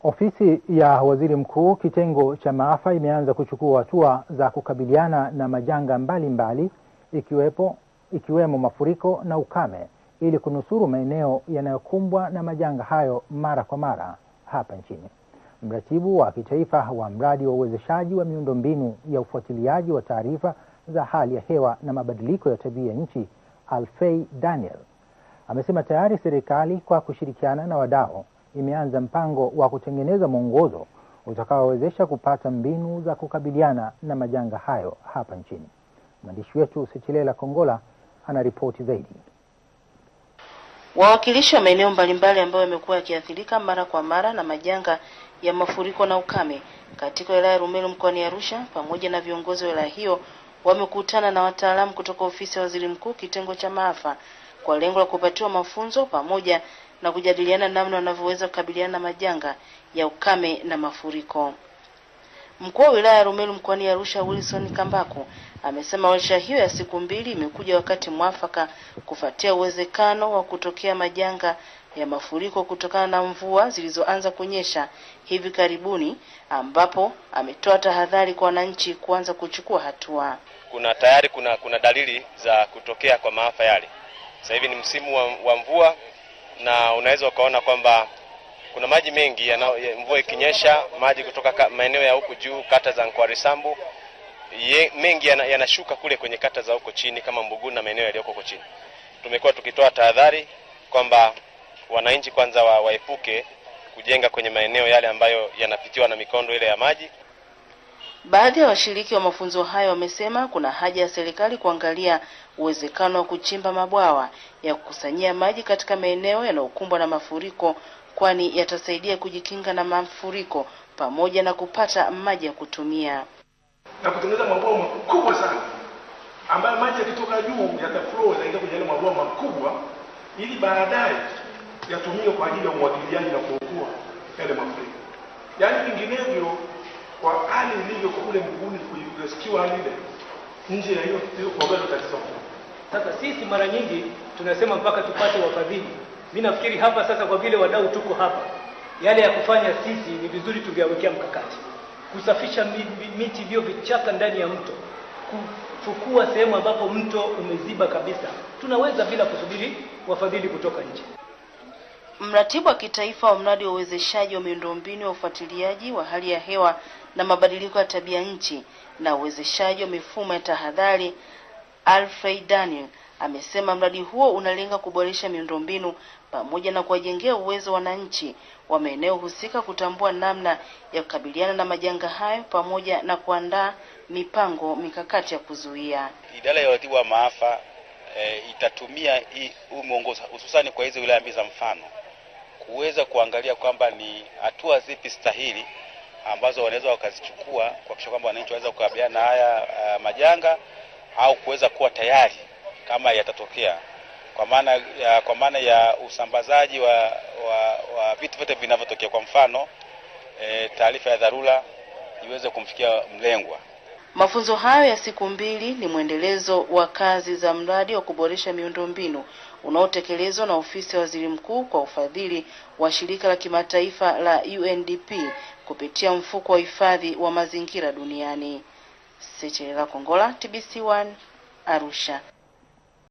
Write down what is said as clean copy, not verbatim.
Ofisi ya Waziri Mkuu kitengo cha maafa imeanza kuchukua hatua za kukabiliana na majanga mbalimbali ikiwemo mafuriko na ukame ili kunusuru maeneo yanayokumbwa na majanga hayo mara kwa mara hapa nchini. Mratibu wa kitaifa wa mradi wa uwezeshaji wa miundombinu ya ufuatiliaji wa taarifa za hali ya hewa na mabadiliko ya tabia nchi, Alfei Daniel, amesema tayari serikali kwa kushirikiana na wadau imeanza mpango wa kutengeneza mwongozo utakaowezesha kupata mbinu za kukabiliana na majanga hayo hapa nchini. Mwandishi wetu Sechilela Kongola anaripoti zaidi. Wawakilishi wa maeneo mbalimbali ambayo yamekuwa yakiathirika mara kwa mara na majanga ya mafuriko na ukame katika wilaya ya Rumeru mkoani Arusha pamoja na viongozi wa wilaya hiyo wamekutana na wataalamu kutoka ofisi ya Waziri Mkuu kitengo cha maafa kwa lengo la kupatiwa mafunzo pamoja na kujadiliana namna wanavyoweza kukabiliana na majanga ya ukame na mafuriko. Mkuu wa wilaya ya Rumeru mkoani Arusha Wilson Kambaku amesema warsha hiyo ya siku 2 imekuja wakati mwafaka kufuatia uwezekano wa kutokea majanga ya mafuriko kutokana na mvua zilizoanza kunyesha hivi karibuni, ambapo ametoa tahadhari kwa wananchi kuanza kuchukua hatua. Kuna dalili za kutokea kwa maafa yale. Sasa hivi ni msimu wa mvua na unaweza ukaona kwamba kuna maji mengi mvua ikinyesha, maji kutoka maeneo ya huko juu kata za Nkwarisambu mengi yanashuka kule kwenye kata za huko chini kama Mbuguni na maeneo yaliyoko huko chini. Tumekuwa tukitoa tahadhari kwamba wananchi kwanza waepuke kujenga kwenye maeneo yale ambayo yanapitiwa na mikondo ile ya maji. Baadhi ya washiriki wa mafunzo hayo wamesema kuna haja ya serikali kuangalia uwezekano wa kuchimba mabwawa ya kukusanyia maji katika maeneo yanayokumbwa na mafuriko, kwani yatasaidia kujikinga na mafuriko pamoja na kupata maji ya kutumia. Na kutengeneza mabwawa makubwa sana ambayo maji yakitoka juu yataflow yaingia kwenye yale mabwawa makubwa ili baadaye yatumiwe kwa ajili ya umwagiliaji na kuokoa yale mafuriko. Yaani vinginevyo kwa hali ilivyo kule Mbuguni kuirescue hali ile nje ya hiyo kwa bado tatizo. Sasa sisi mara nyingi tunasema mpaka tupate wafadhili. Mimi nafikiri hapa sasa kwa vile wadau tuko hapa, yale ya kufanya sisi ni vizuri tungewekea mkakati. Kusafisha miti hiyo vichaka ndani ya mto, kufukua sehemu ambapo mto umeziba kabisa. Tunaweza bila kusubiri wafadhili kutoka nje. Mratibu wa kitaifa wa mradi wa uwezeshaji wa miundombinu ya ufuatiliaji wa hali ya hewa na mabadiliko ya tabia nchi na uwezeshaji wa mifumo ya tahadhari, Alfei Daniel, amesema mradi huo unalenga kuboresha miundombinu pamoja na kuwajengea uwezo wananchi wa maeneo husika kutambua namna ya kukabiliana na majanga hayo pamoja na kuandaa mipango mikakati ya kuzuia. Idara ya uratibu wa maafa itatumia huu mwongozo hususan kwa hizo wilaya za mfano kuweza kuangalia kwamba ni hatua zipi stahili ambazo wanaweza wakazichukua kuhakikisha kwamba wananchi waweza kukabiliana na haya majanga au kuweza kuwa tayari kama yatatokea, kwa maana ya usambazaji wa vitu vyote vinavyotokea. Kwa mfano taarifa ya dharura iweze kumfikia mlengwa. Mafunzo hayo ya siku 2 ni mwendelezo wa kazi za mradi wa kuboresha miundombinu unaotekelezwa na ofisi ya Waziri Mkuu kwa ufadhili wa shirika la kimataifa la UNDP kupitia mfuko wa hifadhi wa mazingira duniani. Sechilela Kongola, TBC1, Arusha.